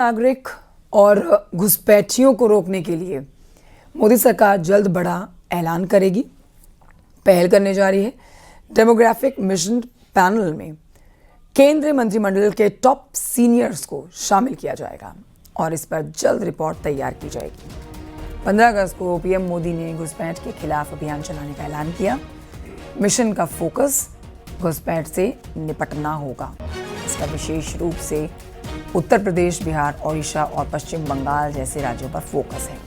नागरिक और घुसपैठियों को रोकने के लिए मोदी सरकार जल्द बड़ा ऐलान करेगी। पहल करने जा रही है। डेमोग्राफिक मिशन पैनल में केंद्रीय मंत्रिमंडल के टॉप सीनियर्स को शामिल किया जाएगा और इस पर जल्द रिपोर्ट तैयार की जाएगी। 15 अगस्त को पीएम मोदी ने घुसपैठ के खिलाफ अभियान चलाने का ऐलान किया। मिशन का फोकस घुसपैठ से निपटना होगा। इसका विशेष रूप से उत्तर प्रदेश, बिहार, ओडिशा और पश्चिम बंगाल जैसे राज्यों पर फोकस है।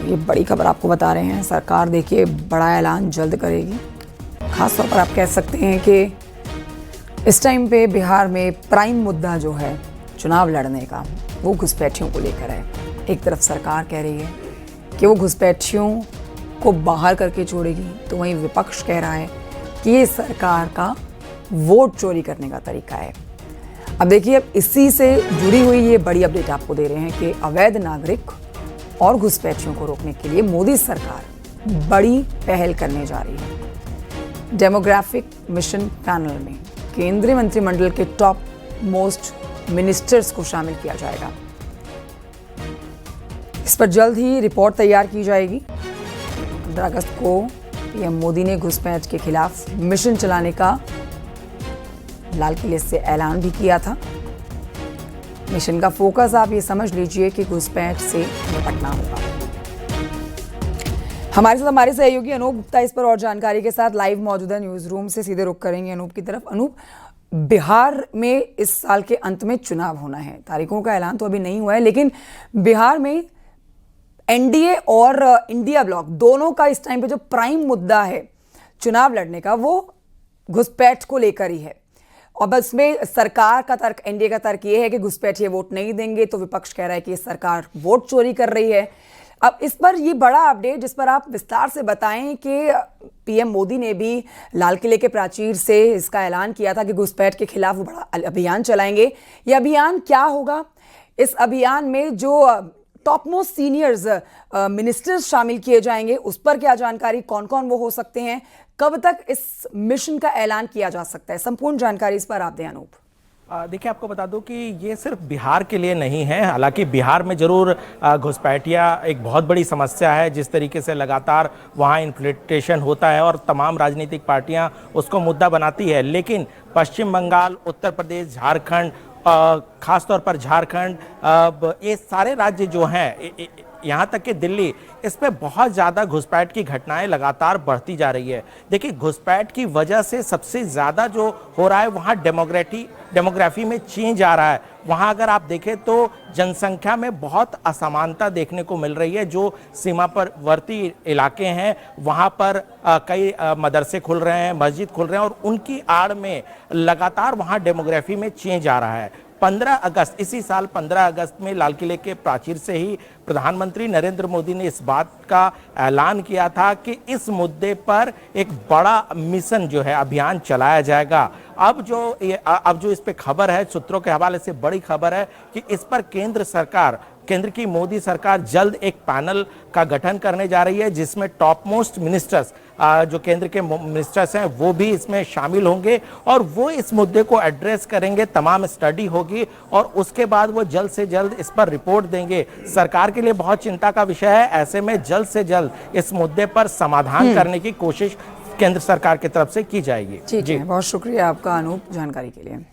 ये बड़ी खबर आपको बता रहे हैं। सरकार देखिए बड़ा ऐलान जल्द करेगी। खास तौर पर आप कह सकते हैं कि इस टाइम पे बिहार में प्राइम मुद्दा जो है चुनाव लड़ने का, वो घुसपैठियों को लेकर है। एक तरफ सरकार कह रही है कि वो घुसपैठियों को बाहर करके छोड़ेगी, तो वहीं विपक्ष कह रहा है कि ये सरकार का वोट चोरी करने का तरीका है। अब देखिए, अब इसी से जुड़ी हुई ये बड़ी अपडेट आपको दे रहे हैं कि अवैध नागरिक और घुसपैठियों को रोकने के लिए मोदी सरकार बड़ी पहल करने जा रही है। डेमोग्राफिक मिशन पैनल में केंद्रीय मंत्रिमंडल के टॉप मोस्ट मिनिस्टर्स को शामिल किया जाएगा। इस पर जल्द ही रिपोर्ट तैयार की जाएगी। 15 अगस्त को पीएम मोदी ने घुसपैठ के खिलाफ मिशन चलाने का लाल किले से ऐलान भी किया था। मिशन का फोकस आप ये समझ लीजिए कि घुसपैठ से निपटना होगा। हमारे सहयोगी अनूप गुप्ता इस पर और जानकारी के साथ लाइव मौजूद है। न्यूज रूम से सीधे रुख करेंगे अनूप की तरफ। अनूप, बिहार में इस साल के अंत में चुनाव होना है। तारीखों का ऐलान तो अभी नहीं हुआ है, लेकिन बिहार में एनडीए और इंडिया ब्लॉक दोनों का इस टाइम पे जो प्राइम मुद्दा है चुनाव लड़ने का, वो घुसपैठ को लेकर ही है। और बस में सरकार का तर्क, एनडीए का तर्क ये है कि घुसपैठिए वोट नहीं देंगे, तो विपक्ष कह रहा है कि सरकार वोट चोरी कर रही है। अब इस पर ये बड़ा अपडेट जिस पर आप विस्तार से बताएं कि पीएम मोदी ने भी लाल किले के प्राचीर से इसका ऐलान किया था कि घुसपैठ के खिलाफ वो बड़ा अभियान चलाएंगे। ये अभियान क्या होगा? इस अभियान में जो टॉप मोस्ट सीनियर्स मिनिस्टर्स शामिल किए जाएंगे, उस पर क्या जानकारी, कौन कौन वो हो सकते हैं, कब तक इस मिशन का ऐलान किया जा सकता है, संपूर्ण जानकारी इस पर आप दें अनूप। देखिए, आपको बता दूं कि ये सिर्फ बिहार के लिए नहीं है। हालांकि बिहार में जरूर घुसपैठिया एक बहुत बड़ी समस्या है। जिस तरीके से लगातार वहाँ इन्फ्लिट्रेशन होता है और तमाम राजनीतिक पार्टियां उसको मुद्दा बनाती है, लेकिन पश्चिम बंगाल, उत्तर प्रदेश, झारखंड, खास तौर पर झारखंड, ये सारे राज्य जो हैं, यहाँ तक कि दिल्ली, इस पे बहुत ज़्यादा घुसपैठ की घटनाएं लगातार बढ़ती जा रही है। देखिए, घुसपैठ की वजह से सबसे ज़्यादा जो हो रहा है वहाँ डेमोग्राफी में चेंज आ रहा है। वहाँ अगर आप देखें तो जनसंख्या में बहुत असमानता देखने को मिल रही है। जो सीमावर्ती इलाके हैं वहाँ पर कई मदरसे खुल रहे हैं, मस्जिद खुल रहे हैं और उनकी आड़ में लगातार वहाँ डेमोग्राफी में चेंज आ रहा है। 15 अगस्त, इसी साल 15 अगस्त में लाल किले के प्राचीर से ही प्रधानमंत्री नरेंद्र मोदी ने इस बात का ऐलान किया था कि इस मुद्दे पर एक बड़ा मिशन जो है, अभियान चलाया जाएगा। अब जो इस पे खबर है, सूत्रों के हवाले से बड़ी खबर है कि इस पर केंद्र की मोदी सरकार जल्द एक पैनल का गठन करने जा रही है, जिसमें टॉप मोस्ट मिनिस्टर्स, जो केंद्र के मिनिस्टर्स हैं, वो भी इसमें शामिल होंगे और वो इस मुद्दे को एड्रेस करेंगे। तमाम स्टडी होगी और उसके बाद वो जल्द से जल्द इस पर रिपोर्ट देंगे। सरकार के लिए बहुत चिंता का विषय है। ऐसे में जल्द से जल्द इस मुद्दे पर समाधान करने की कोशिश केंद्र सरकार की तरफ से की जाएगी। ठीक है, बहुत शुक्रिया आपका अनूप जानकारी के लिए।